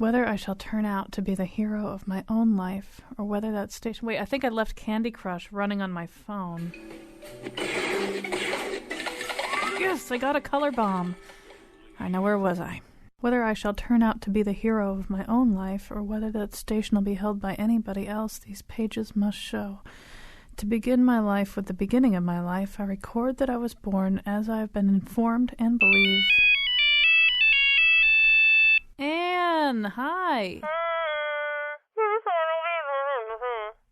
Whether I shall turn out to be the hero of my own life, or whether that station... Wait, I think I left Candy Crush running on my phone. Yes, I got a color bomb. I know, where was I? Whether I shall turn out to be the hero of my own life, or whether that station will be held by anybody else, these pages must show. To begin my life with the beginning of my life, I record that I was born as I have been informed and believe. Anne, hi.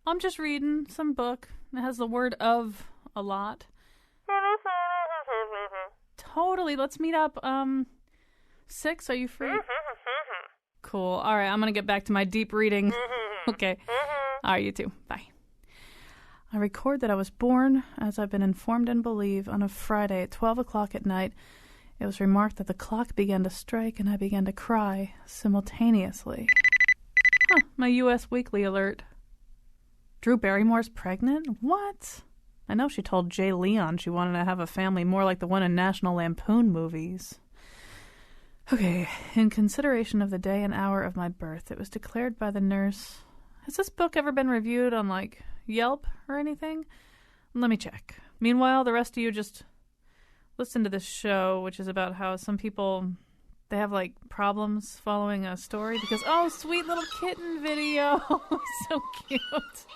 I'm just reading some book. It has the word of a lot. Totally. Let's meet up. 6, are you free? Cool. All right, I'm going to get back to my deep reading. Okay. All right, you too. Bye. I record that I was born, as I've been informed and believe, on a Friday at 12 o'clock at night. It was remarked that the clock began to strike and I began to cry simultaneously. My U.S. Weekly alert. Drew Barrymore's pregnant? What? I know she told Jay Leon she wanted to have a family more like the one in National Lampoon movies. Okay, in consideration of the day and hour of my birth, it was declared by the nurse. Has this book ever been reviewed on, Yelp or anything? Let me check. Meanwhile, the rest of you just listen to this show, which is about how some people, they have, problems following a story because, oh, sweet little kitten video. So cute.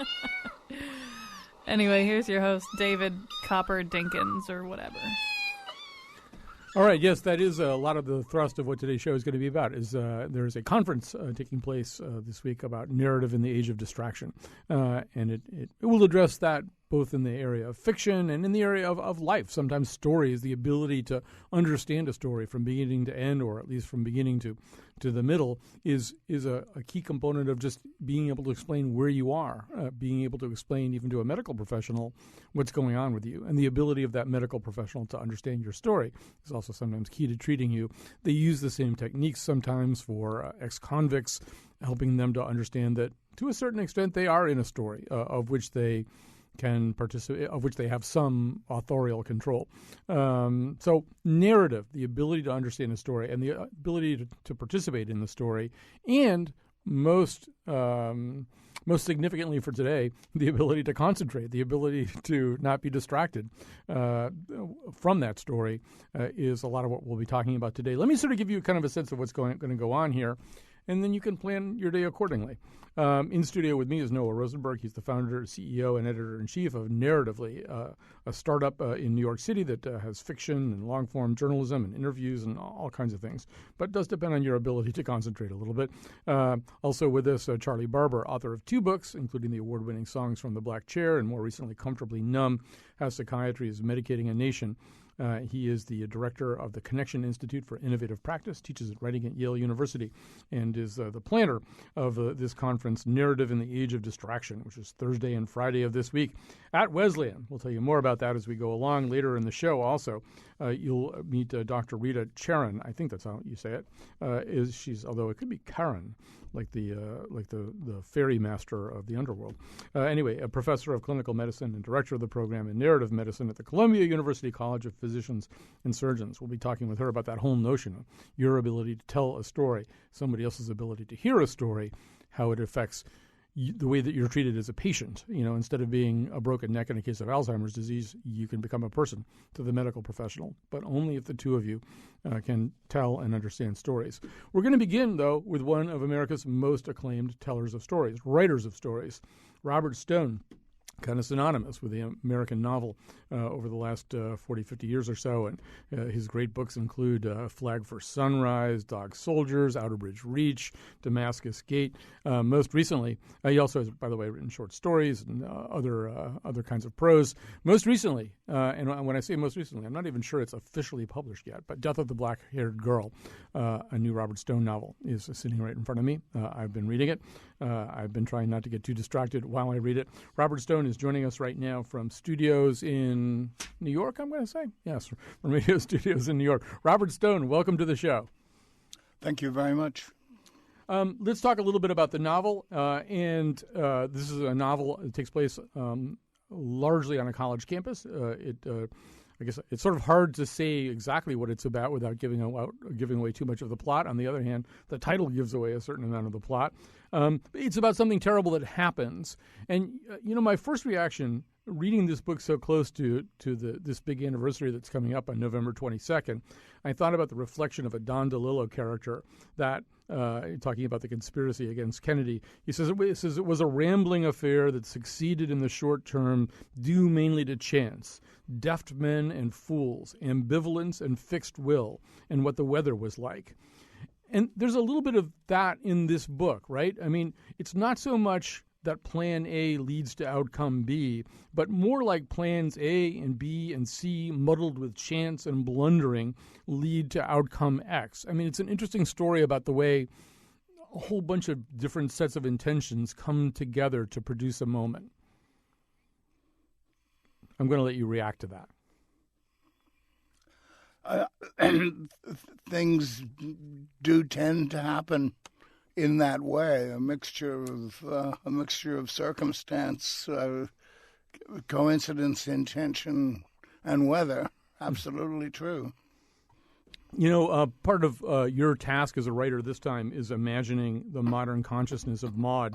Anyway, here's your host, David Copper Dinkins, or whatever. All right, yes, that is a lot of the thrust of what today's show is going to be about. There is a conference taking place this week about narrative in the age of distraction, and it will address that both in the area of fiction and in the area of life. Sometimes stories, the ability to understand a story from beginning to end, or at least from beginning to the middle, is a key component of just being able to explain where you are, being able to explain even to a medical professional what's going on with you. And the ability of that medical professional to understand your story is also sometimes key to treating you. They use the same techniques sometimes for ex-convicts, helping them to understand that to a certain extent they are in a story of which they can participate, of which they have some authorial control. So narrative, the ability to understand a story and the ability to participate in the story, and most significantly for today, the ability to concentrate, the ability to not be distracted from that story is a lot of what we'll be talking about today. Let me sort of give you kind of a sense of what's going to go on here, and then you can plan your day accordingly. In studio with me is Noah Rosenberg. He's the founder, CEO, and editor-in-chief of Narratively, a startup in New York City that has fiction and long-form journalism and interviews and all kinds of things, but does depend on your ability to concentrate a little bit. Also with us, Charlie Barber, author of 2 books, including the award-winning Songs from the Black Chair and more recently Comfortably Numb, How Psychiatry is Medicating a Nation. He is the director of the Connection Institute for Innovative Practice, teaches at writing at Yale University, and is the planner of this conference, Narrative in the Age of Distraction, which is Thursday and Friday of this week at Wesleyan. We'll tell you more about that as we go along later in the show. Also, you'll meet Dr. Rita Charan. I think that's how you say it. She's, although it could be Karen, like the fairy master of the underworld. Anyway, a professor of clinical medicine and director of the program in narrative medicine at the Columbia University College of Physicians and Surgeons. We'll be talking with her about that whole notion of your ability to tell a story, somebody else's ability to hear a story, how it affects the way that you're treated as a patient. Instead of being a broken neck in a case of Alzheimer's disease, you can become a person to the medical professional, but only if the two of you can tell and understand stories. We're going to begin, though, with one of America's most acclaimed tellers of stories, writers of stories, Robert Stone. Kind of synonymous with the American novel over the last 40, 50 years or so. And his great books include Flag for Sunrise, Dog Soldiers, Outer Bridge Reach, Damascus Gate. Most recently, he also has, by the way, written short stories and other kinds of prose. Most recently, and when I say most recently, I'm not even sure it's officially published yet, but Death of the Black-Haired Girl, a new Robert Stone novel, is sitting right in front of me. I've been reading it. I've been trying not to get too distracted while I read it. Robert Stone is joining us right now from studios in New York, I'm going to say. Yes, from radio studios in New York. Robert Stone, welcome to the show. Thank you very much. Let's talk a little bit about the novel. This is a novel that takes place largely on a college campus. A I guess it's sort of hard to say exactly what it's about without giving away too much of the plot. On the other hand, the title gives away a certain amount of the plot. It's about something terrible that happens. And, my first reaction reading this book so close to this big anniversary that's coming up on November 22nd, I thought about the reflection of a Don DeLillo character that, talking about the conspiracy against Kennedy, he says it was a rambling affair that succeeded in the short term due mainly to chance, deft men and fools, ambivalence and fixed will, and what the weather was like. And there's a little bit of that in this book, right? I mean, it's not so much that plan A leads to outcome B, but more like plans A and B and C muddled with chance and blundering lead to outcome X. I mean, it's an interesting story about the way a whole bunch of different sets of intentions come together to produce a moment. I'm going to let you react to that. Things do tend to happen in that way, a mixture of circumstance, coincidence, intention, and weather. Absolutely true. Part of your task as a writer this time is imagining the modern consciousness of Maud.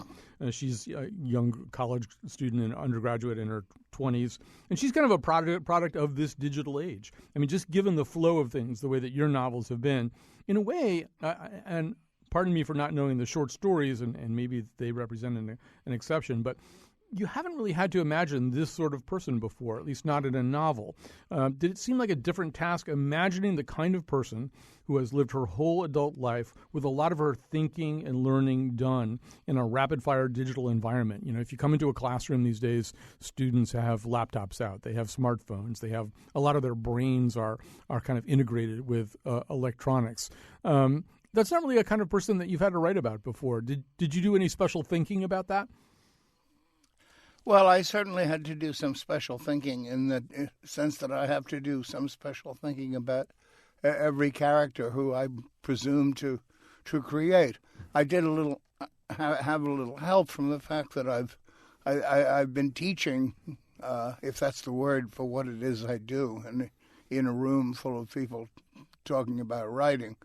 She's a young college student and undergraduate in her 20s, and she's kind of a product of this digital age. I mean, just given the flow of things, the way that your novels have been, in a way, and pardon me for not knowing the short stories, and maybe they represent an exception, but you haven't really had to imagine this sort of person before, at least not in a novel. Did it seem like a different task imagining the kind of person who has lived her whole adult life with a lot of her thinking and learning done in a rapid-fire digital environment? If you come into a classroom these days, students have laptops out. They have smartphones. They have a lot of their brains are kind of integrated with electronics. That's not really a kind of person that you've had to write about before. Did you do any special thinking about that? Well, I certainly had to do some special thinking in the sense that I have to do some special thinking about every character who I presume to create. I did have a little help from the fact that I've been teaching, if that's the word for what it is I do, and in a room full of people talking about writing,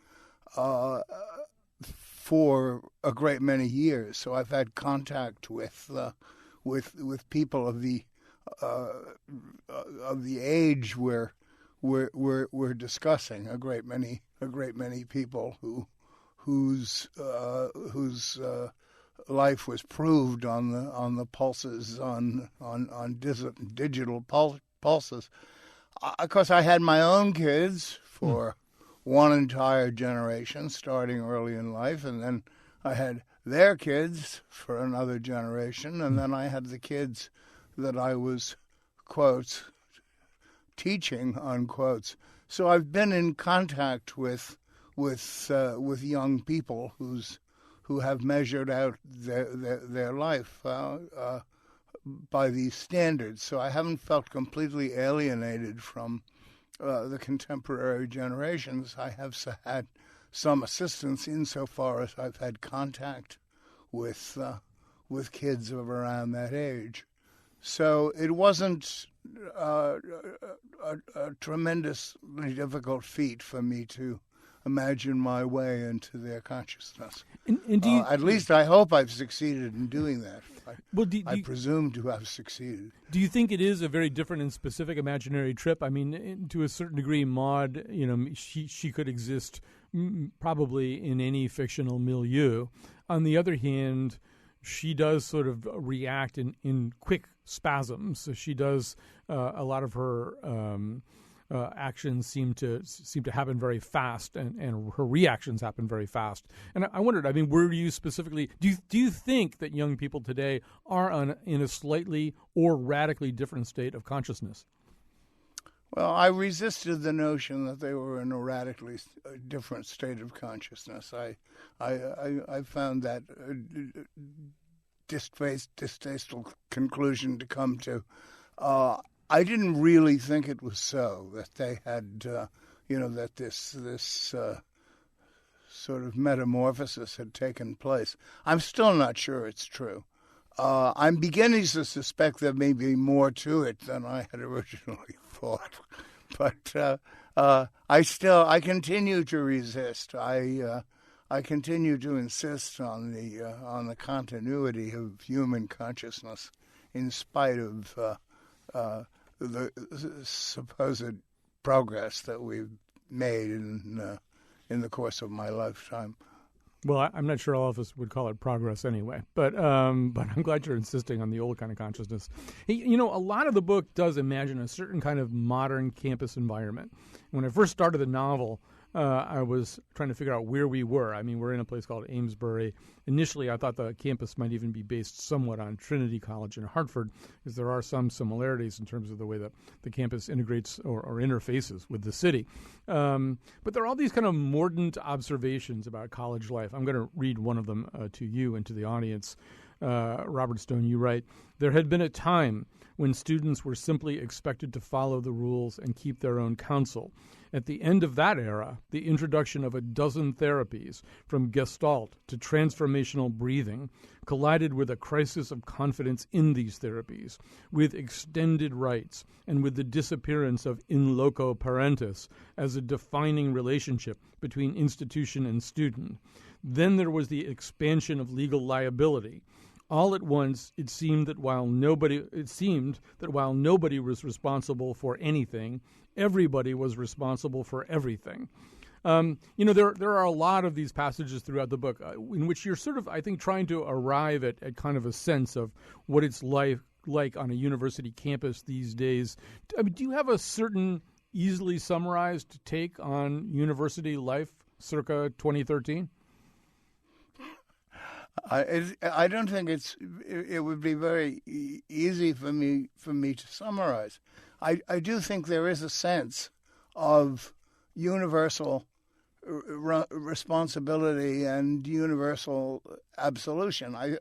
for a great many years. So I've had contact with people of the age we're discussing. A great many people whose life was proved on the pulses on digital pulses. Of course, I had my own kids for one entire generation, starting early in life, and then I had their kids for another generation, and then I had the kids that I was, quotes, teaching, unquotes. So I've been in contact with young people who have measured out their life by these standards. So I haven't felt completely alienated from the contemporary generations. I have had some assistance insofar as I've had contact with kids of around that age. So it wasn't a tremendously difficult feat for me to imagine my way into their consciousness. And do you, at least I hope I've succeeded in doing that. I you, presume to have succeeded. Do you think it is a very different and specific imaginary trip? I mean, to a certain degree, Maud, she could exist probably in any fictional milieu. On the other hand, she does sort of react in quick spasms. So she does a lot of her actions seem to happen very fast, and her reactions happen very fast. And I wondered, I mean, were you specifically, do you think that young people today are in a slightly or radically different state of consciousness? Well, I resisted the notion that they were in a radically different state of consciousness. I found that distasteful conclusion to come to. I didn't really think it was so, that they had, that this sort of metamorphosis had taken place. I'm still not sure it's true. I'm beginning to suspect there may be more to it than I had originally thought. but I continue to resist. I continue to insist on the continuity of human consciousness, in spite of the supposed progress that we've made in the course of my lifetime. Well, I'm not sure all of us would call it progress anyway, but I'm glad you're insisting on the old kind of consciousness. Hey, a lot of the book does imagine a certain kind of modern campus environment. When I first started the novel, I was trying to figure out where we were. I mean, we're in a place called Amesbury. Initially, I thought the campus might even be based somewhat on Trinity College in Hartford, because there are some similarities in terms of the way that the campus integrates or interfaces with the city. But there are all these kind of mordant observations about college life. I'm going to read one of them to you and to the audience. Robert Stone, you write, "There had been a time when students were simply expected to follow the rules and keep their own counsel. At the end of that era, the introduction of a dozen therapies, from Gestalt to transformational breathing, collided with a crisis of confidence in these therapies, with extended rights, and with the disappearance of in loco parentis as a defining relationship between institution and student. Then there was the expansion of legal liability. All at once, it seemed that while nobody was responsible for anything, everybody was responsible for everything." There are a lot of these passages throughout the book in which you're sort of, I think, trying to arrive at kind of a sense of what it's like on a university campus these days. I mean, do you have a certain easily summarized take on university life circa 2013? I don't think it would be very easy for me to summarize. I do think there is a sense of universal responsibility and universal absolution. I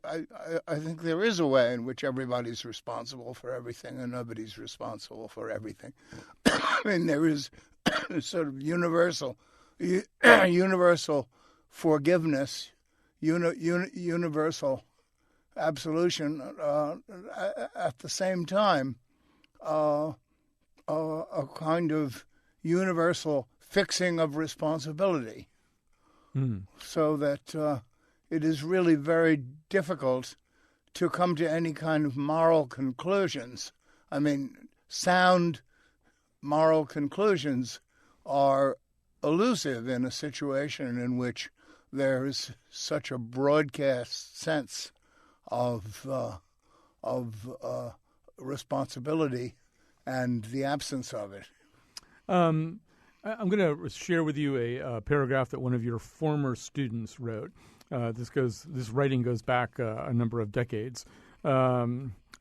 think there is a way in which everybody's responsible for everything and nobody's responsible for everything. I mean, there is sort of universal forgiveness, universal absolution, at the same time, a kind of universal fixing of responsibility, so that it is really very difficult to come to any kind of moral conclusions. I mean, sound moral conclusions are elusive in a situation in which there is such a broadcast sense of responsibility and the absence of it. I'm going to share with you a paragraph that one of your former students wrote. This writing goes back a number of decades.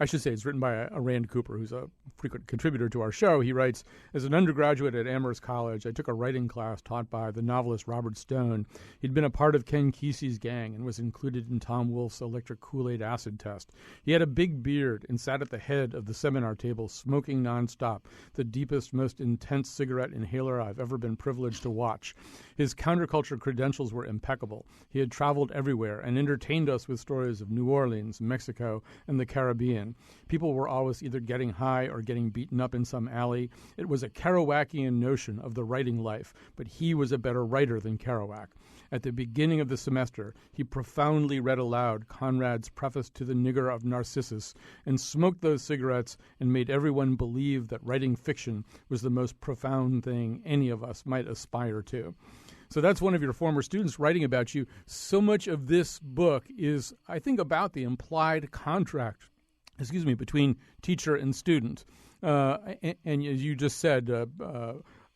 I should say it's written by a Rand Cooper, who's a frequent contributor to our show. He writes, "As an undergraduate at Amherst College, I took a writing class taught by the novelist Robert Stone. He'd been a part of Ken Kesey's gang and was included in Tom Wolfe's electric Kool-Aid acid test. He had a big beard and sat at the head of the seminar table smoking nonstop, the deepest, most intense cigarette inhaler I've ever been privileged to watch. His counterculture credentials were impeccable. He had traveled everywhere and entertained us with stories of New Orleans, Mexico, and the Caribbean. People were always either getting high or getting beaten up in some alley. It was a Kerouacian notion of the writing life, but he was a better writer than Kerouac. At the beginning of the semester, he profoundly read aloud Conrad's preface to The Nigger of Narcissus and smoked those cigarettes and made everyone believe that writing fiction was the most profound thing any of us might aspire to." So that's one of your former students writing about you. So much of this book is, I think, about the implied contract between teacher and student. And as you just said,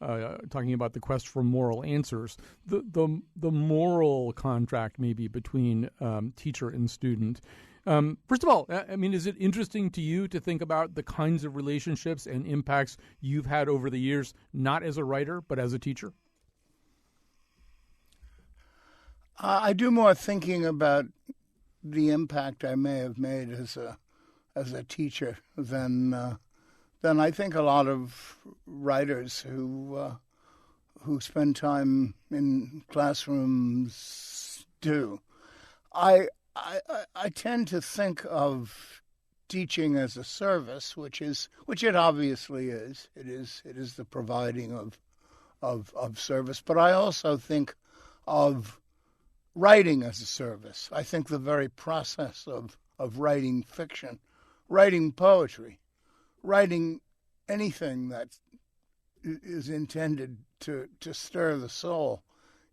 talking about the quest for moral answers, the moral contract maybe between teacher and student. First of all, I mean, is it interesting to you to think about the kinds of relationships and impacts you've had over the years, not as a writer, but as a teacher? I do more thinking about the impact I may have made as a teacher than I think a lot of writers who spend time in classrooms do. I tend to think of teaching as a service, which it obviously is. It is the providing of service. But I also think of writing as a service. I think the very process of writing fiction, writing poetry, writing anything that is intended to stir the soul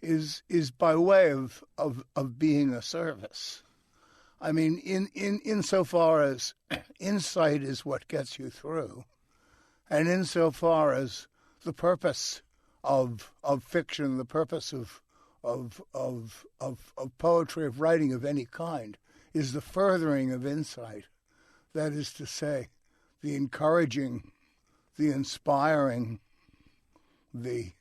is by way of being a service. I mean, insofar as insight is what gets you through, and insofar as the purpose of fiction, the purpose of poetry, of writing of any kind, is the furthering of insight. That is to say, the encouraging, the inspiring, the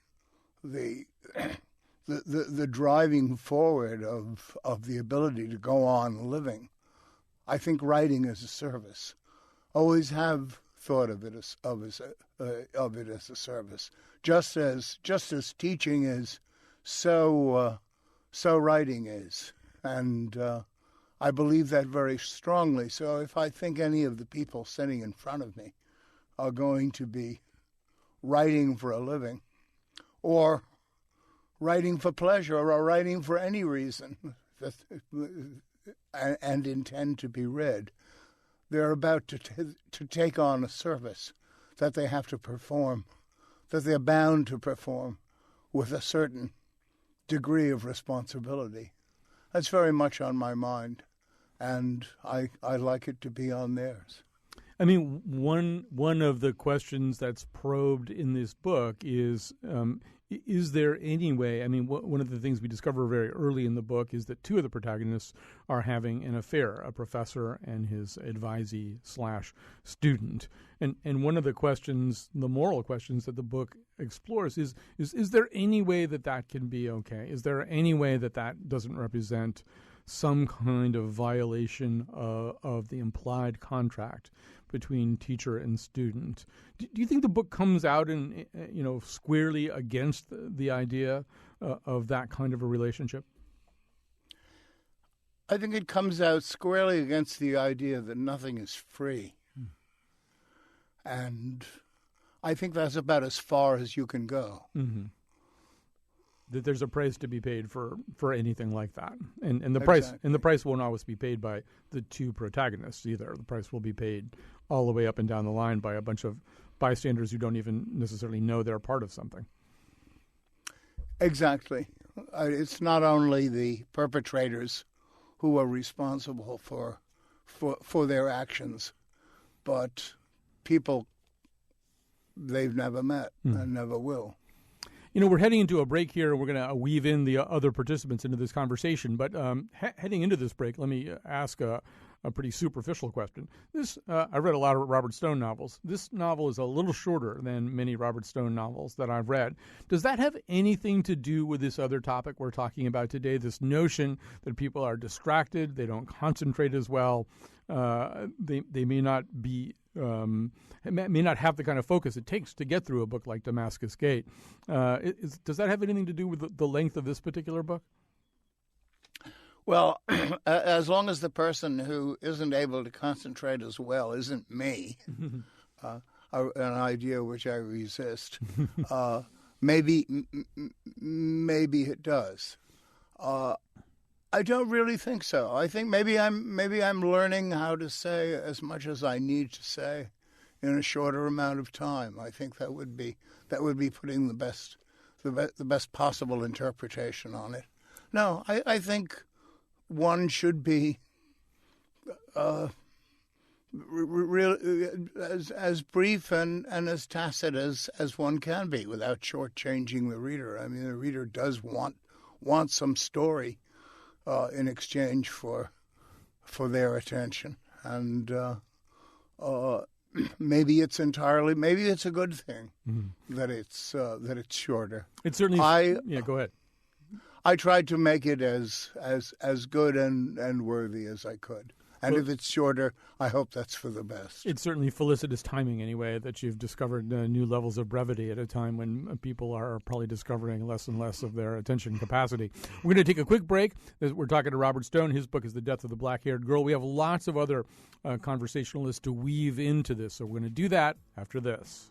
driving forward of the ability to go on living. I think writing is a service. Always have thought of it as a service. Just as teaching is, so writing is, and I believe that very strongly. So if I think any of the people sitting in front of me are going to be writing for a living, or writing for pleasure, or writing for any reason, and intend to be read, they're about to take on a service that they have to perform, that they're bound to perform with a certain degree of responsibility. That's very much on my mind, and I like it to be on theirs. I mean, one of the questions that's probed in this book is there any way, I mean, one of the things we discover very early in the book is that two of the protagonists are having an affair, a professor and his advisee/student. And one of the questions, the moral questions that the book explores is there any way that can be okay? Is there any way that doesn't represent some kind of violation of the implied contract between teacher and student? Do you think the book comes out and squarely against the idea of that kind of a relationship? I think it comes out squarely against the idea that nothing is free. And I think that's about as far as you can go. Mm-hmm. That there's a price to be paid for anything like that, and the Exactly. price won't always be paid by the two protagonists either. The price will be paid all the way up and down the line by a bunch of bystanders who don't even necessarily know they're part of something. Exactly. It's not only the perpetrators who are responsible for their actions, but people they've never met and never will. We're heading into a break here. We're going to weave in the other participants into this conversation. But heading into this break, let me ask a pretty superficial question. I read a lot of Robert Stone novels. This novel is a little shorter than many Robert Stone novels that I've read. Does that have anything to do with this other topic we're talking about today, this notion that people are distracted, they don't concentrate as well, they may not be... may not have the kind of focus it takes to get through a book like Damascus Gate. Does that have anything to do with the length of this particular book? Well, as long as the person who isn't able to concentrate as well isn't me, an idea which I resist, maybe it does. I don't really think so. I think maybe I'm learning how to say as much as I need to say in a shorter amount of time. I think that would be putting the best possible interpretation on it. No, I think one should be as brief and as tacit as one can be without shortchanging the reader. I mean, the reader does want some story in exchange for their attention, and maybe it's a good thing that it's shorter. It certainly. Go ahead. I tried to make it as good and worthy as I could, And if it's shorter, I hope that's for the best. It's certainly felicitous timing, anyway, that you've discovered new levels of brevity at a time when people are probably discovering less and less of their attention capacity. We're going to take a quick break. We're talking to Robert Stone. His book is The Death of the Black-Haired Girl. We have lots of other conversationalists to weave into this, so we're going to do that after this.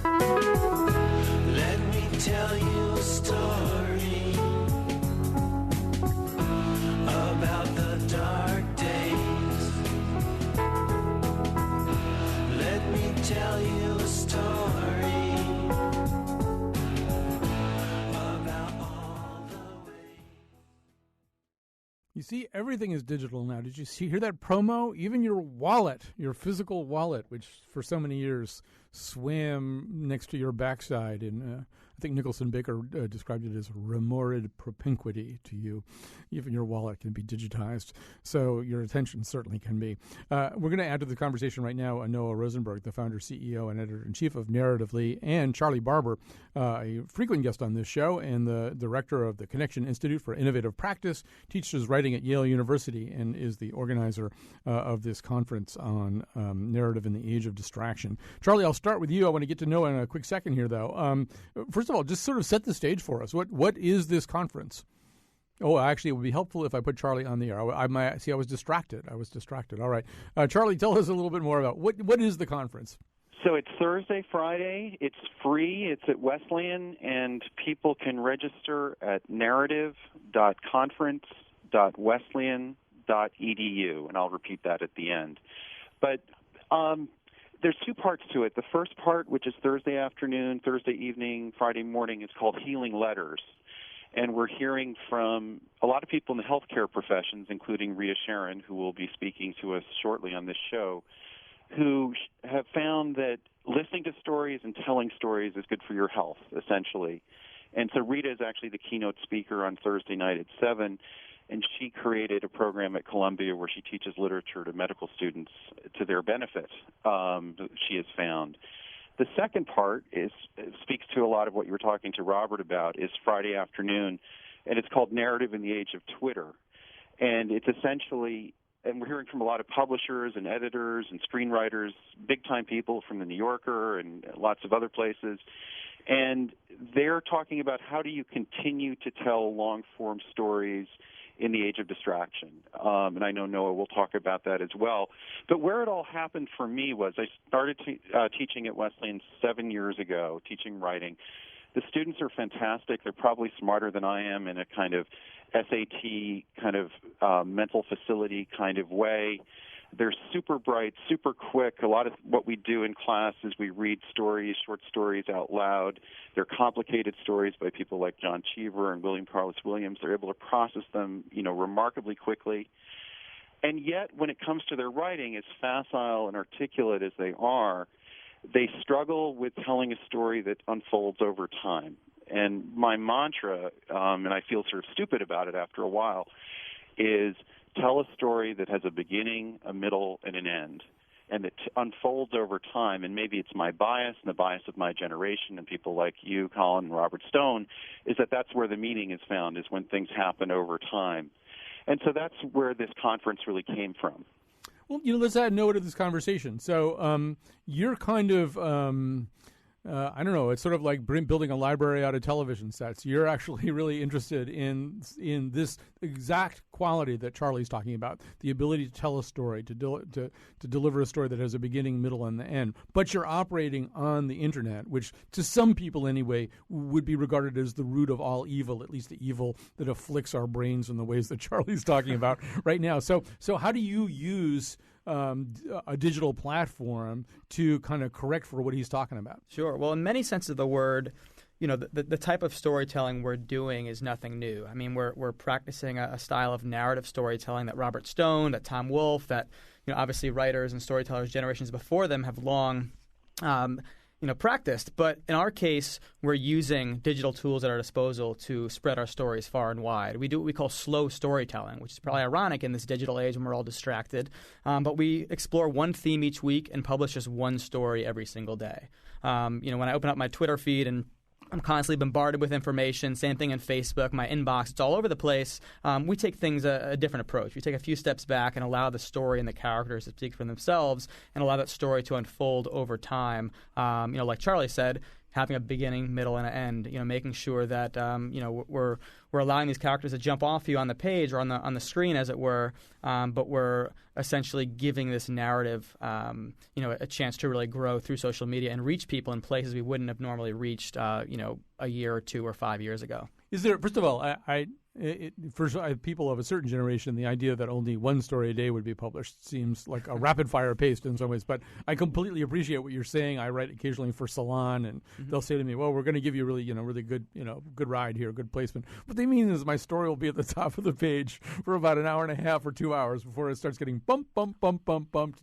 Let me tell you a story about the dark days. Let me tell you a story about all the ways. You see, everything is digital now. Did you hear that promo? Even your wallet, your physical wallet, which for so many years swam next to your backside in I think Nicholson Baker described it as remorid propinquity to you. Even your wallet can be digitized, so your attention certainly can be. We're going to add to the conversation right now Noah Rosenberg, the founder, CEO, and editor-in-chief of Narratively, and Charlie Barber, a frequent guest on this show and the director of the Connection Institute for Innovative Practice, teaches writing at Yale University, and is the organizer of this conference on narrative in the age of distraction. Charlie, I'll start with you. I want to get to Noah in a quick second here, though. First of all, just sort of set the stage for us. What is this conference? Oh, actually, it would be helpful if I put Charlie on the air. I was distracted. All right. Charlie, tell us a little bit more about what is the conference? So it's Thursday, Friday. It's free. It's at Wesleyan, and people can register at narrative.conference.wesleyan.edu, and I'll repeat that at the end. But there's two parts to it. The first part, which is Thursday afternoon, Thursday evening, Friday morning, is called Healing Letters. And we're hearing from a lot of people in the healthcare professions, including Rita Sharon, who will be speaking to us shortly on this show, who have found that listening to stories and telling stories is good for your health, essentially. And so Rita is actually the keynote speaker on Thursday night at 7, and she created a program at Columbia where she teaches literature to medical students to their benefit, she has found. The second part speaks to a lot of what you were talking to Robert about, is Friday afternoon, and it's called Narrative in the Age of Twitter. And it's essentially, and we're hearing from a lot of publishers and editors and screenwriters, big-time people from the New Yorker and lots of other places, and they're talking about how do you continue to tell long-form stories in the age of distraction. And I know Noah will talk about that as well. But where it all happened for me was I started teaching at Wesleyan 7 years ago, teaching writing. The students are fantastic. They're probably smarter than I am in a kind of SAT kind of mental facility kind of way. They're super bright, super quick. A lot of what we do in class is we read stories, short stories out loud. They're complicated stories by people like John Cheever and William Carlos Williams. They're able to process them, remarkably quickly. And yet, when it comes to their writing, as facile and articulate as they are, they struggle with telling a story that unfolds over time. And my mantra, and I feel sort of stupid about it after a while, is tell a story that has a beginning, a middle, and an end, and that unfolds over time. And maybe it's my bias and the bias of my generation and people like you, Colin, and Robert Stone, is that that's where the meaning is found, is when things happen over time. And so that's where this conference really came from. Well, let's add Noah to this conversation. So you're kind of, I don't know, it's sort of like building a library out of television sets. You're actually really interested in this exact quality that Charlie's talking about, the ability to tell a story, to deliver a story that has a beginning, middle, and the end. But you're operating on the Internet, which to some people anyway would be regarded as the root of all evil, at least the evil that afflicts our brains in the ways that Charlie's talking about right now. So how do you use a digital platform to kind of correct for what he's talking about? Sure. Well, in many senses of the word, the type of storytelling we're doing is nothing new. I mean, we're practicing a style of narrative storytelling that Robert Stone, that Tom Wolfe, that obviously writers and storytellers generations before them have long practiced. But in our case, we're using digital tools at our disposal to spread our stories far and wide. We do what we call slow storytelling, which is probably ironic in this digital age when we're all distracted. But we explore one theme each week and publish just one story every single day. When I open up my Twitter feed and I'm constantly bombarded with information. Same thing in Facebook, my inbox. It's all over the place. We take things a different approach. We take a few steps back and allow the story and the characters to speak for themselves and allow that story to unfold over time. Like Charlie said, having a beginning, middle, and an end. Making sure that we're allowing these characters to jump off you on the page or on the screen, as it were. But we're essentially giving this narrative, a chance to really grow through social media and reach people in places we wouldn't have normally reached, a year or 2 or 5 years ago. Is there? First of all, people of a certain generation, the idea that only one story a day would be published seems like a rapid-fire pace in some ways. But I completely appreciate what you're saying. I write occasionally for Salon, and they'll say to me, "Well, we're going to give you really good, good ride here, good placement." What they mean is my story will be at the top of the page for about an hour and a half or 2 hours before it starts getting bumped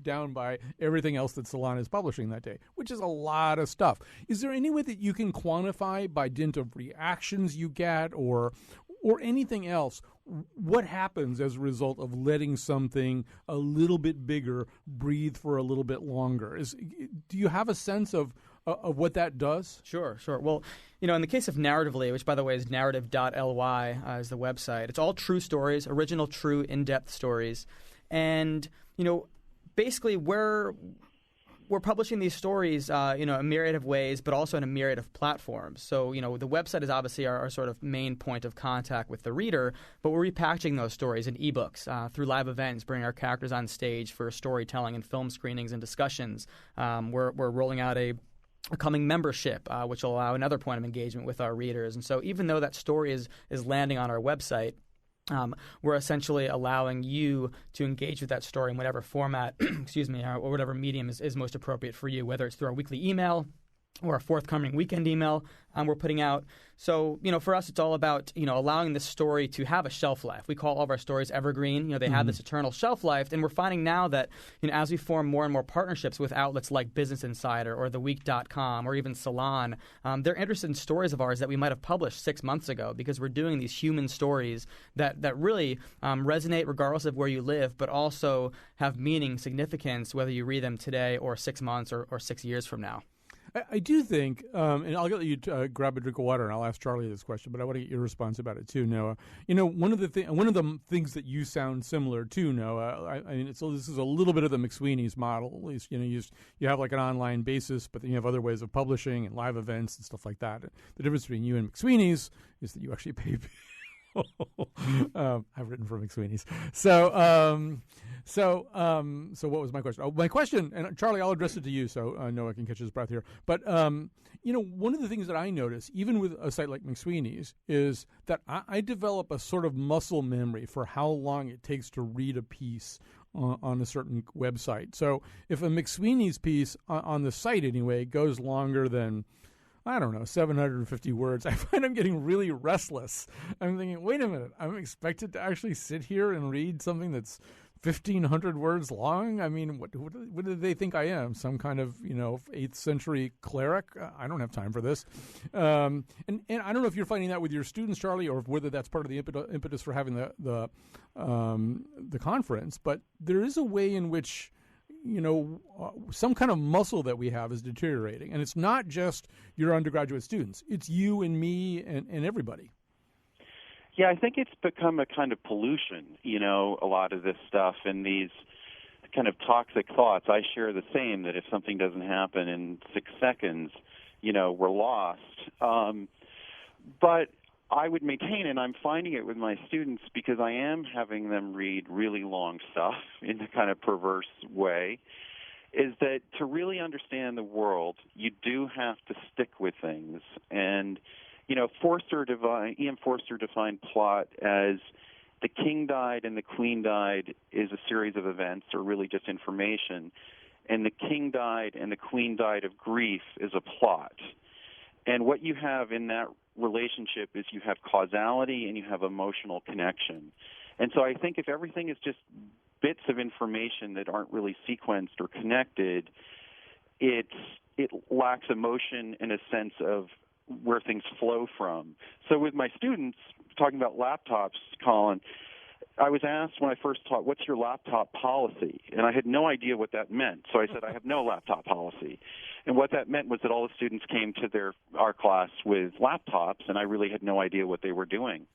down by everything else that Salon is publishing that day, which is a lot of stuff. Is there any way that you can quantify by dint of reactions you get or anything else, what happens as a result of letting something a little bit bigger breathe for a little bit longer? Do you have a sense of what that does? Sure. Well, in the case of Narratively, which, by the way, is narrative.ly is the website, it's all true stories, original, true, in-depth stories. And, basically we're publishing these stories, a myriad of ways, but also in a myriad of platforms. So, the website is obviously our sort of main point of contact with the reader, but we're repackaging those stories in ebooks through live events, bringing our characters on stage for storytelling and film screenings and discussions. We're rolling out a coming membership, which will allow another point of engagement with our readers. And so even though that story is landing on our website, we're essentially allowing you to engage with that story in whatever format, or whatever medium is most appropriate for you, whether it's through our weekly email or a forthcoming weekend email we're putting out. So, for us, it's all about, allowing this story to have a shelf life. We call all of our stories evergreen. They have this eternal shelf life. And we're finding now that, as we form more and more partnerships with outlets like Business Insider or TheWeek.com or even Salon, they're interested in stories of ours that we might have published 6 months ago because we're doing these human stories that really resonate regardless of where you live, but also have meaning, significance, whether you read them today or 6 months or 6 years from now. I do think, and I'll let you grab a drink of water, and I'll ask Charlie this question, but I want to get your response about it too, Noah. One of the things that you sound similar to, Noah. This is a little bit of the McSweeney's model. At least, you have like an online basis, but then you have other ways of publishing and live events and stuff like that. The difference between you and McSweeney's is that you actually pay people. I've written for McSweeney's. So what was my question? Oh, my question, and Charlie, I'll address it to you so Noah can catch his breath here. But, one of the things that I notice, even with a site like McSweeney's, is that I develop a sort of muscle memory for how long it takes to read a piece on a certain website. So if a McSweeney's piece on the site, anyway, goes longer than 750 words, I find I'm getting really restless. I'm thinking, wait a minute, I'm expected to actually sit here and read something that's 1,500 words long? I mean, what do they think I am? Some kind of, 8th century cleric? I don't have time for this. And I don't know if you're finding that with your students, Charlie, or whether that's part of the impetus for having the conference, but there is a way in which some kind of muscle that we have is deteriorating. And it's not just your undergraduate students. It's you and me and everybody. Yeah, I think it's become a kind of pollution, a lot of this stuff and these kind of toxic thoughts. I share the same, that if something doesn't happen in 6 seconds, we're lost. But I would maintain, and I'm finding it with my students because I am having them read really long stuff in a kind of perverse way, is that to really understand the world, you do have to stick with things. And, Ian Forster defined plot as the king died and the queen died is a series of events, or really just information, and the king died and the queen died of grief is a plot. And what you have in that relationship is you have causality and you have emotional connection. And so I think if everything is just bits of information that aren't really sequenced or connected, it lacks emotion in a sense of where things flow from. So with my students, talking about laptops, Colin, I was asked when I first taught, what's your laptop policy? And I had no idea what that meant. So I said, I have no laptop policy. And what that meant was that all the students came to our class with laptops, and I really had no idea what they were doing.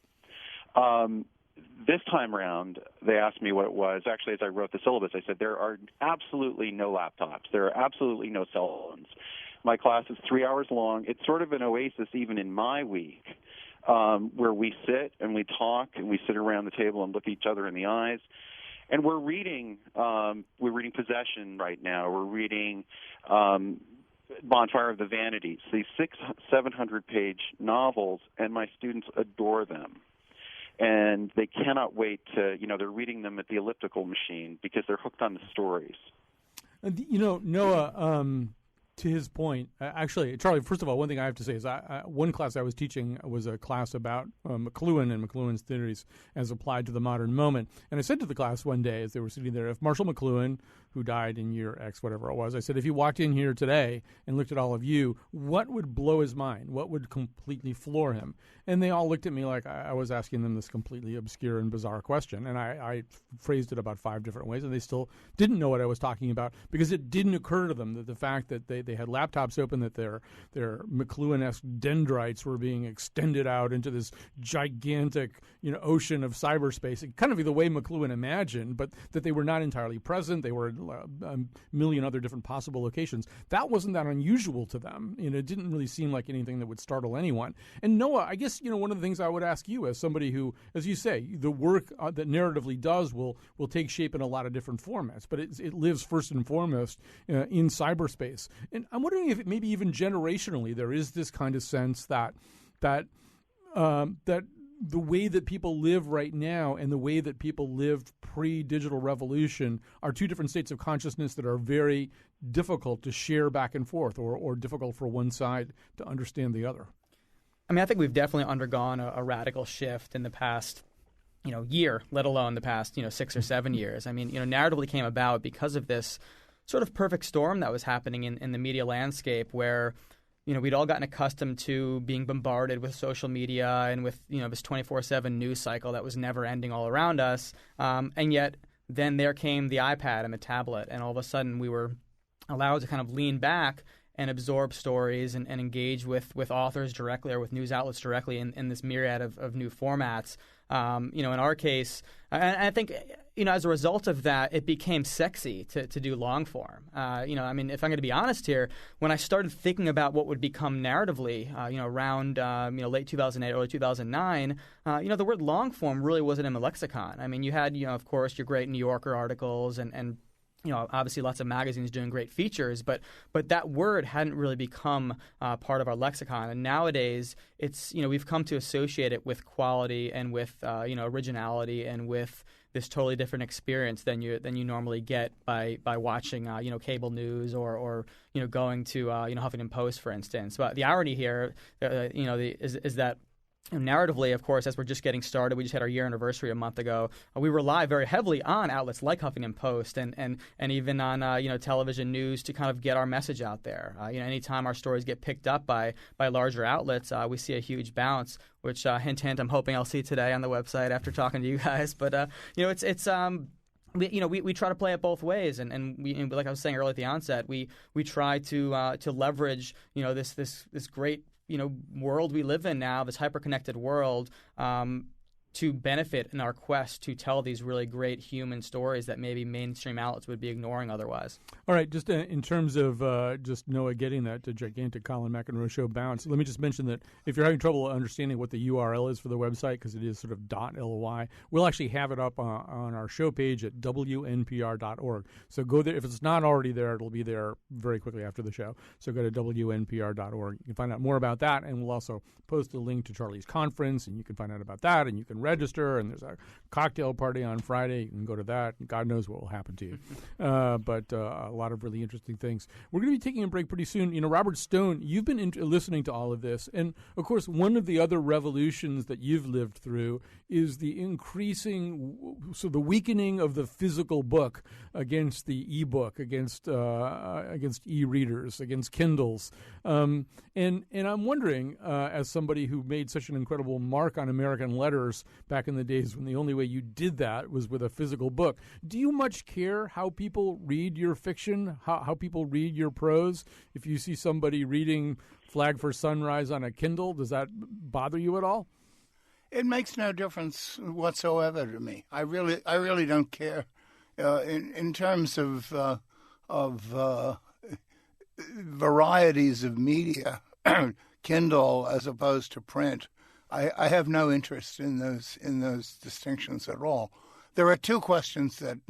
This time around, they asked me what it was. Actually, as I wrote the syllabus, I said, there are absolutely no laptops. There are absolutely no cell phones. My class is 3 hours long. It's sort of an oasis even in my week, where we sit and we talk and we sit around the table and look each other in the eyes. And we're reading Possession right now. We're reading Bonfire of the Vanities, these 700-page novels, and my students adore them. And they cannot wait to, they're reading them at the elliptical machine because they're hooked on the stories. Noah, to his point, actually, Charlie, first of all, one thing I have to say is one class I was teaching was a class about McLuhan and McLuhan's theories as applied to the modern moment. And I said to the class one day as they were sitting there, if Marshall McLuhan, who died in year X, whatever it was, I said, if he walked in here today and looked at all of you, what would blow his mind? What would completely floor him? And they all looked at me like I was asking them this completely obscure and bizarre question. And I phrased it about 5 different ways, and they still didn't know what I was talking about because it didn't occur to them that the fact that they had laptops open, that their McLuhan-esque dendrites were being extended out into this gigantic ocean of cyberspace, kind of the way McLuhan imagined, but that they were not entirely present. They were a million other different possible locations. That wasn't that unusual to them. It didn't really seem like anything that would startle anyone. And Noah, I guess one of the things I would ask you as somebody who, as you say, the work that narratively does will take shape in a lot of different formats, but it lives first and foremost in cyberspace. And I'm wondering if maybe even generationally there is this kind of sense that the way that people live right now and the way that people lived pre-digital revolution are two different states of consciousness that are very difficult to share back and forth, or difficult for one side to understand the other. I mean, I think we've definitely undergone a radical shift in the past year, let alone the past 6 or 7 years. I mean, narratively came about because of this sort of perfect storm that was happening in the media landscape, where we'd all gotten accustomed to being bombarded with social media and with this 24/7 news cycle that was never ending all around us, and yet then there came the iPad and the tablet, and all of a sudden we were allowed to kind of lean back and absorb stories and engage with authors directly or with news outlets directly in this myriad of new formats. In our case, and I think, as a result of that, it became sexy to do long form. I mean, if I'm going to be honest here, when I started thinking about what would become narratively, around, late 2008, early 2009, the word long form really wasn't in the lexicon. I mean, you had, of course, your great New Yorker articles and obviously lots of magazines doing great features, but that word hadn't really become part of our lexicon. And nowadays, it's we've come to associate it with quality and with originality and with this totally different experience than you normally get by watching cable news or going to Huffington Post, for instance. But the irony here, is that. Narratively, of course, as we're just getting started, we just had our year anniversary a month ago. We rely very heavily on outlets like Huffington Post and even on television news to kind of get our message out there. Anytime our stories get picked up by larger outlets, we see a huge bounce. Which hint, I'm hoping I'll see today on the website after talking to you guys. But we try to play it both ways, and we, like I was saying earlier at the onset, we try to leverage this great world we live in now, this hyper-connected world, to benefit in our quest to tell these really great human stories that maybe mainstream outlets would be ignoring otherwise. All right, just in terms of just Noah getting that gigantic Colin McEnroe show bounce, let me just mention that if you're having trouble understanding what the URL is for the website, because it is sort of .ly, we'll actually have it up on our show page at WNPR.org. So go there. If it's not already there, it'll be there very quickly after the show. So go to WNPR.org. You can find out more about that, and we'll also post a link to Charlie's conference, and you can find out about that, and you can register, and there's a cocktail party on Friday. You can go to that, and God knows what will happen to you. But a lot of really interesting things. We're going to be taking a break pretty soon. Robert Stone, you've been listening to all of this, and of course, one of the other revolutions that you've lived through is the the weakening of the physical book against the e-book, against e-readers, against Kindles. And I'm wondering, as somebody who made such an incredible mark on American letters back in the days when the only way you did that was with a physical book. Do you much care how people read your fiction, how people read your prose? If you see somebody reading Flag for Sunrise on a Kindle, does that bother you at all? It makes no difference whatsoever to me. I really don't care. In terms of varieties of media, Kindle as opposed to print, I have no interest in those distinctions at all. There are two questions that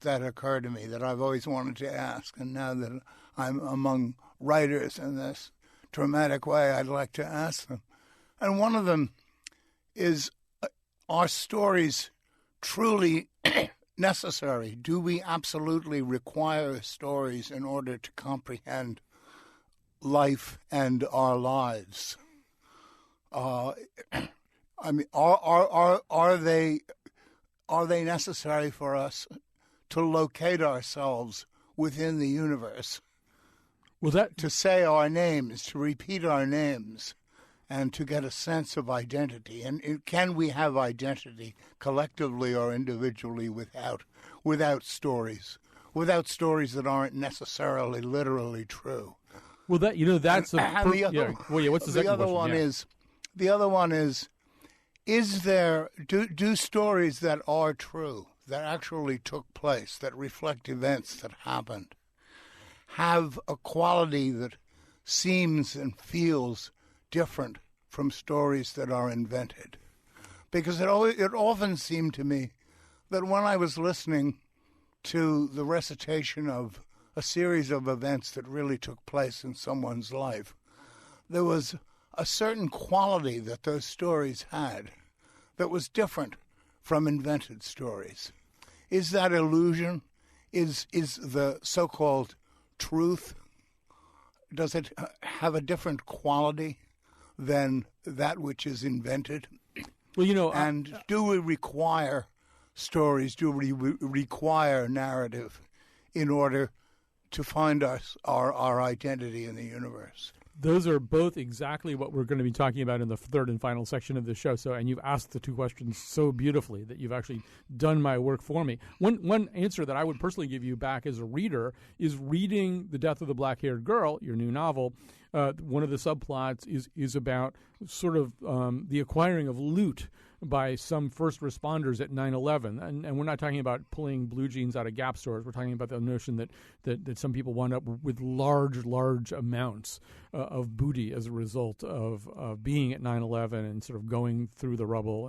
occur to me that I've always wanted to ask, and now that I'm among writers in this dramatic way, I'd like to ask them. And one of them is, are stories truly necessary? Do we absolutely require stories in order to comprehend life and our lives? I mean, are they necessary for us to locate ourselves within the universe? Well, to say our names, to repeat our names, and to get a sense of identity. And can we have identity collectively or individually without stories that aren't necessarily literally true? Well, that's what's the second other question? The other one is there do stories that are true, that actually took place, that reflect events that happened, have a quality that seems and feels different from stories that are invented? Because it often seemed to me that when I was listening to the recitation of a series of events that really took place in someone's life, there was a certain quality that those stories had that was different from invented stories. Is that illusion? Is the so-called truth, does it have a different quality than that which is invented? Well, and do we require stories? Do we require narrative in order to find our identity in the universe? Those are both exactly what we're going to be talking about in the third and final section of the show. And you've asked the two questions so beautifully that you've actually done my work for me. One answer that I would personally give you back as a reader is reading The Death of the Black-Haired Girl, your new novel. One of the subplots is about sort of the acquiring of loot by some first responders at 9/11. And we're not talking about pulling blue jeans out of Gap stores. We're talking about the notion that some people wound up with large amounts of booty as a result of being at 9/11 and sort of going through the rubble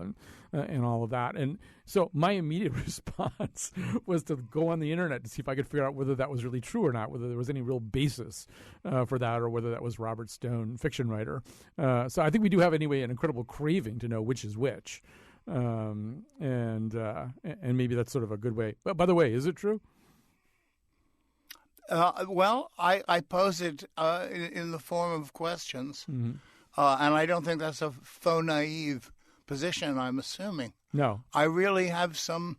and all of that. And so my immediate response was to go on the internet to see if I could figure out whether that was really true or not, whether there was any real basis for that, or whether that was Robert Stone, fiction writer. So I think we do have, anyway, an incredible craving to know which is which. And maybe that's sort of a good way. But by the way, is it true? Well, I pose it in the form of questions, Mm-hmm. And I don't think that's a faux naive position. I'm assuming. No, I really have some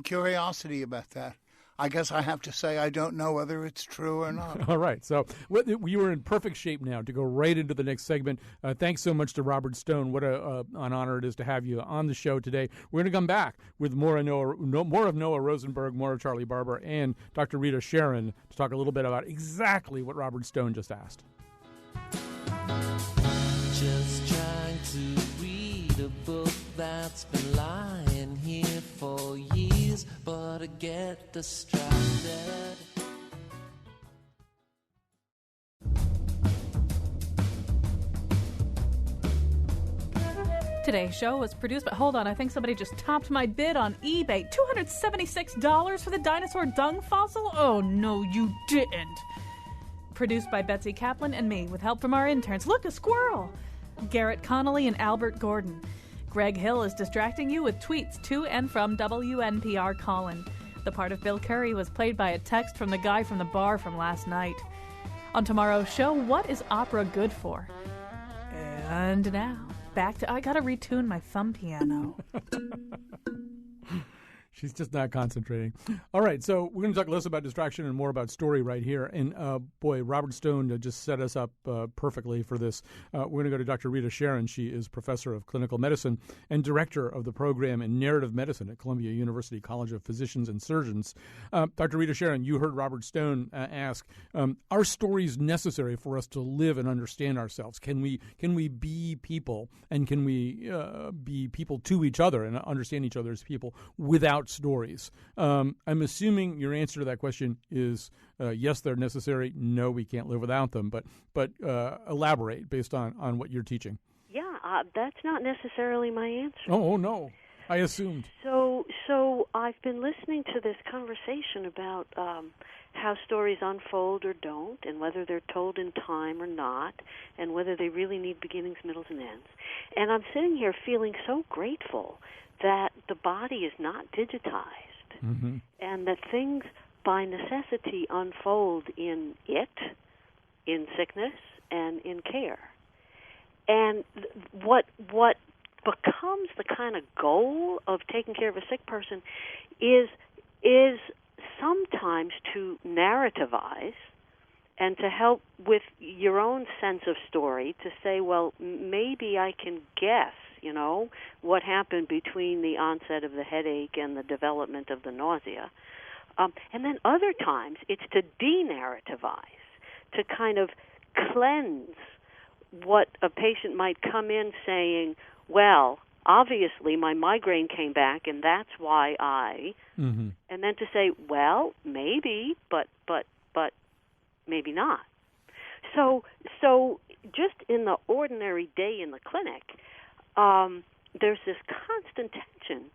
curiosity about that. I guess I have to say I don't know whether it's true or not. All right. So we were in perfect shape now to go right into the next segment. Thanks so much to Robert Stone. What an honor it is to have you on the show today. We're going to come back with more of Noah Rosenberg, more of Charlie Barber, and Dr. Rita Sharon to talk a little bit about exactly what Robert Stone just asked. Just trying to read a book that's been lying here for years, but I get distracted. Today's show was produced by, hold on, I think somebody just topped my bid on eBay. $276 for the dinosaur dung fossil? Oh, no, you didn't. Produced by Betsy Kaplan and me, with help from our interns. Look, a squirrel! Garrett Connolly and Albert Gordon. Greg Hill is distracting you with tweets to and from WNPR Colin. The part of Bill Curry was played by a text from the guy from the bar from last night. On tomorrow's show, what is opera good for? And now, back to I gotta retune my thumb piano. She's just not concentrating. All right, so we're going to talk less about distraction and more about story right here. And boy, Robert Stone just set us up perfectly for this. We're going to go to Dr. Rita Sharon. She is professor of clinical medicine and director of the program in narrative medicine at Columbia University College of Physicians and Surgeons. Dr. Rita Sharon, you heard Robert Stone ask, are stories necessary for us to live and understand ourselves? Can we be people, and can we be people to each other and understand each other as people without stories? I'm assuming your answer to that question is yes, they're necessary. No, we can't live without them. But elaborate based on what you're teaching. Yeah, that's not necessarily my answer. Oh no, I assumed. So I've been listening to this conversation about how stories unfold or don't, and whether they're told in time or not, and whether they really need beginnings, middles, and ends. And I'm sitting here feeling so grateful that the body is not digitized, and that things by necessity unfold in sickness, and in care. And what becomes the kind of goal of taking care of a sick person is sometimes to narrativize and to help with your own sense of story, to say, well, maybe I can guess, what happened between the onset of the headache and the development of the nausea. And then other times it's to de-narrativize, to kind of cleanse what a patient might come in saying, well, obviously my migraine came back and that's why I, and then to say, well, maybe, but maybe not. So just in the ordinary day in the clinic, there's this constant tension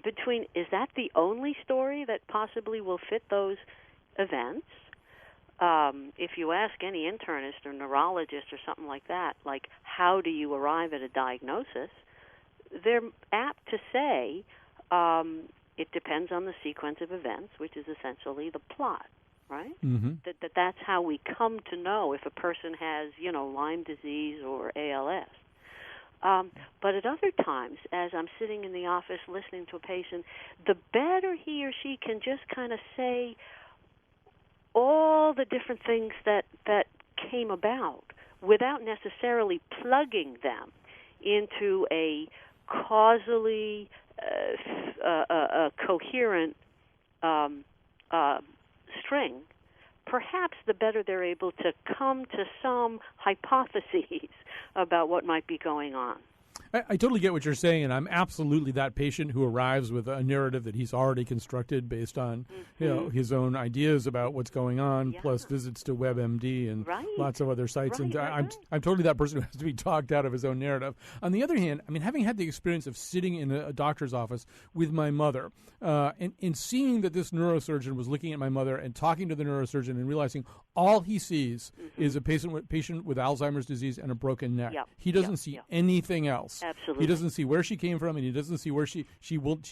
between, is that the only story that possibly will fit those events? If you ask any internist or neurologist or something like that, like, how do you arrive at a diagnosis, they're apt to say it depends on the sequence of events, which is essentially the plot, right? That's how we come to know if a person has, Lyme disease or ALS. But at other times, as I'm sitting in the office listening to a patient, the better he or she can just kind of say all the different things that came about without necessarily plugging them into a causally coherent string, perhaps the better they're able to come to some hypotheses about what might be going on. I totally get what you're saying, and I'm absolutely that patient who arrives with a narrative that he's already constructed based on his own ideas about what's going on, plus visits to WebMD and lots of other sites. I'm totally that person who has to be talked out of his own narrative. On the other hand, I mean, having had the experience of sitting in a doctor's office with my mother and seeing that this neurosurgeon was looking at my mother and talking to the neurosurgeon and realizing all he sees is a patient with Alzheimer's disease and a broken neck. He doesn't see anything else. Absolutely. He doesn't see where she came from, and he doesn't see where she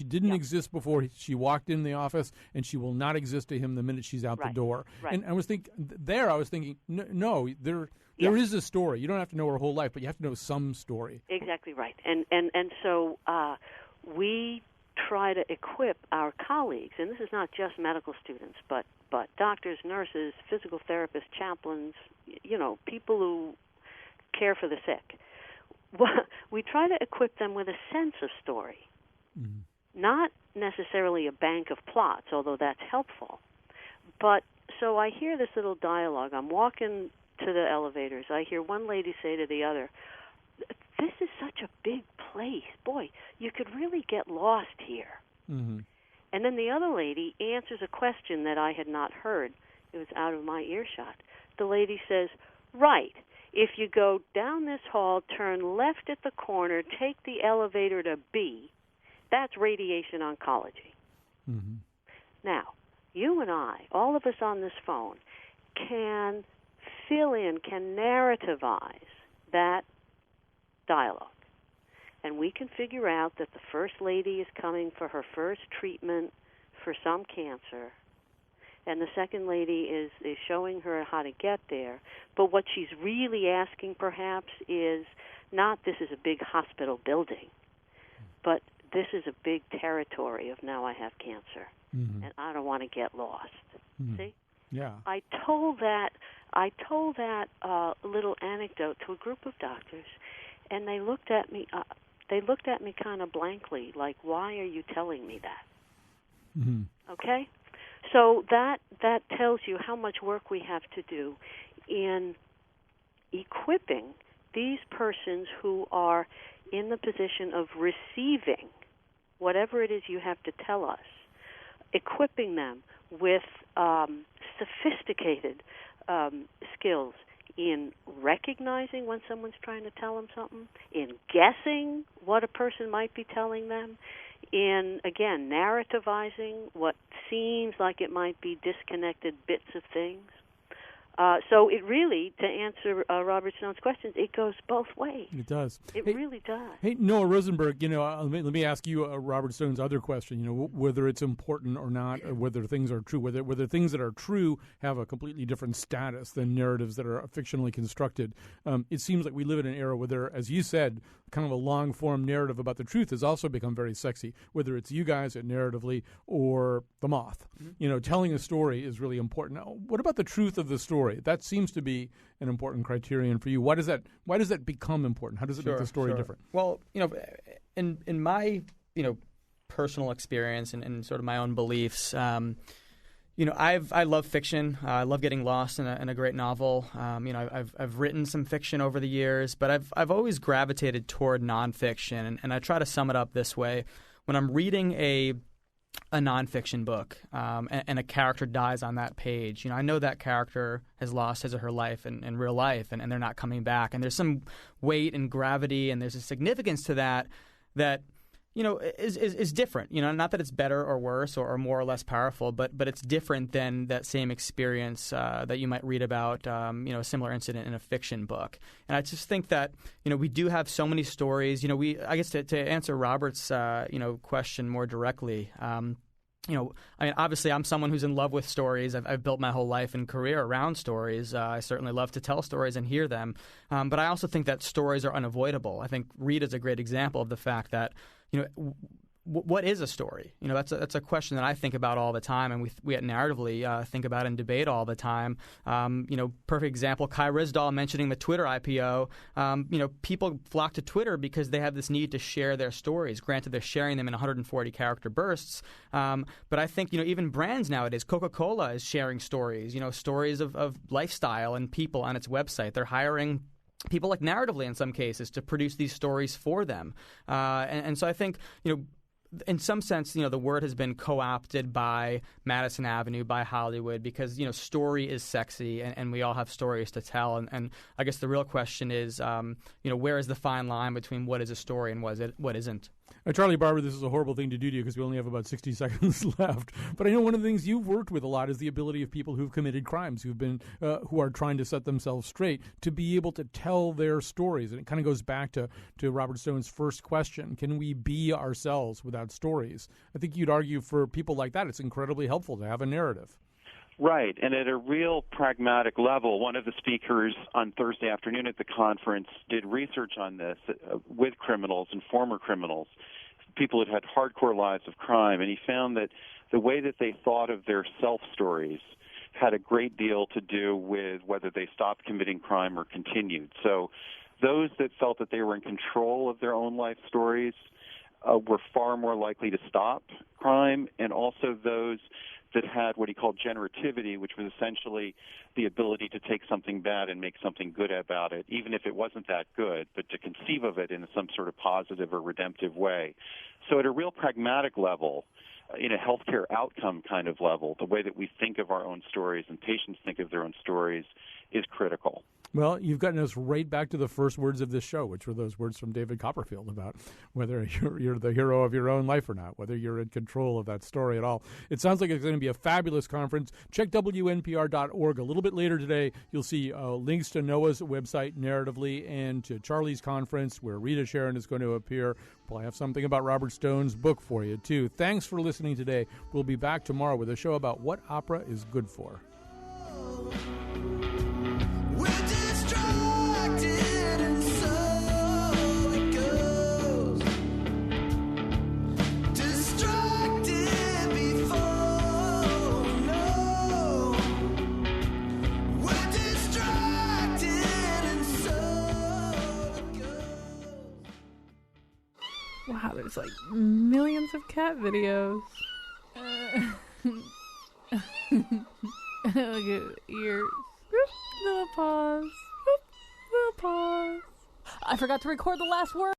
didn't exist before she walked in the office, and she will not exist to him the minute she's out the door. And I was thinking, no, there is a story. You don't have to know her whole life, but you have to know some story. Exactly right. And so we try to equip our colleagues, and this is not just medical students, but doctors, nurses, physical therapists, chaplains, people who care for the sick. We try to equip them with a sense of story, not necessarily a bank of plots, although that's helpful. But so I hear this little dialogue. I'm walking to the elevators. I hear one lady say to the other, this is such a big place. Boy, you could really get lost here. And then the other lady answers a question that I had not heard. It was out of my earshot. The lady says, right. If you go down this hall, turn left at the corner, take the elevator to B, that's radiation oncology. Now, you and I, all of us on this phone, can fill in, can narrativize that dialogue. And we can figure out that the first lady is coming for her first treatment for some cancer, and the second lady is showing her how to get there. But what she's really asking, perhaps, is not this is a big hospital building, but this is a big territory of now I have cancer, and I don't want to get lost. See? Yeah. I told that little anecdote to a group of doctors, and they looked at me. They looked at me kind of blankly, like, "Why are you telling me that?" Okay, so that tells you how much work we have to do in equipping these persons who are in the position of receiving whatever it is you have to tell us, equipping them with sophisticated skills in recognizing when someone's trying to tell them something, in guessing what a person might be telling them, in, again, narrativizing what seems like it might be disconnected bits of things. So it really, to answer Robert Stone's questions, it goes both ways. It does. It really does. Hey, Noah Rosenberg, let me ask you Robert Stone's other question, whether it's important or not, or whether things are true, whether things that are true have a completely different status than narratives that are fictionally constructed. It seems like we live in an era where there, as you said, kind of a long-form narrative about the truth has also become very sexy, whether it's you guys at Narratively or The Moth. Telling a story is really important. Now, what about the truth of the story? That seems to be an important criterion for you. Why does that become important? How does it make the story different? Well, in my personal experience and sort of my own beliefs, I love fiction. I love getting lost in a great novel. I've written some fiction over the years, but I've always gravitated toward nonfiction, and I try to sum it up this way: when I'm reading a nonfiction book and a character dies on that page, I know that character has lost his or her life in real life, and they're not coming back. And there's some weight and gravity, and there's a significance to that is different. Not that it's better or worse or more or less powerful, but it's different than that same experience that you might read about, a similar incident in a fiction book. And I just think that, we do have so many stories. I guess to answer Robert's, question more directly, obviously I'm someone who's in love with stories. I've built my whole life and career around stories. I certainly love to tell stories and hear them. But I also think that stories are unavoidable. I think Reed is a great example of the fact that, what is a story? That's a question that I think about all the time, and we at Narratively think about and debate all the time. Perfect example, Kai Ryssdal mentioning the Twitter IPO. People flock to Twitter because they have this need to share their stories. Granted, they're sharing them in 140-character bursts, but I think even brands nowadays, Coca-Cola is sharing stories. Stories of lifestyle and people on its website. They're hiring people like Narratively in some cases to produce these stories for them, and so I think in some sense, the word has been co-opted by Madison Avenue, by Hollywood, because, story is sexy and we all have stories to tell. And I guess the real question is, where is the fine line between what is a story and what isn't? Charlie Barber, this is a horrible thing to do to you because we only have about 60 seconds left. But I know one of the things you've worked with a lot is the ability of people who've committed crimes, who are trying to set themselves straight, to be able to tell their stories. And it kind of goes back to Robert Stone's first question: can we be ourselves without stories? I think you'd argue for people like that, it's incredibly helpful to have a narrative. Right, and at a real pragmatic level, one of the speakers on Thursday afternoon at the conference did research on this with criminals and former criminals, people that had hardcore lives of crime, and he found that the way that they thought of their self-stories had a great deal to do with whether they stopped committing crime or continued. So those that felt that they were in control of their own life stories were far more likely to stop crime, and also those that had what he called generativity, which was essentially the ability to take something bad and make something good about it, even if it wasn't that good, but to conceive of it in some sort of positive or redemptive way. So at a real pragmatic level, in a healthcare outcome kind of level, the way that we think of our own stories and patients think of their own stories is critical. Well, you've gotten us right back to the first words of this show, which were those words from David Copperfield about whether you're the hero of your own life or not, whether you're in control of that story at all. It sounds like it's going to be a fabulous conference. Check WNPR.org. A little bit later today, you'll see links to Noah's website, Narratively, and to Charlie's conference, where Rita Sharon is going to appear. We'll have something about Robert Stone's book for you, too. Thanks for listening today. We'll be back tomorrow with a show about what opera is good for. Wow, there's like millions of cat videos. Look at ears. Little paws. Little paws. I forgot to record the last word.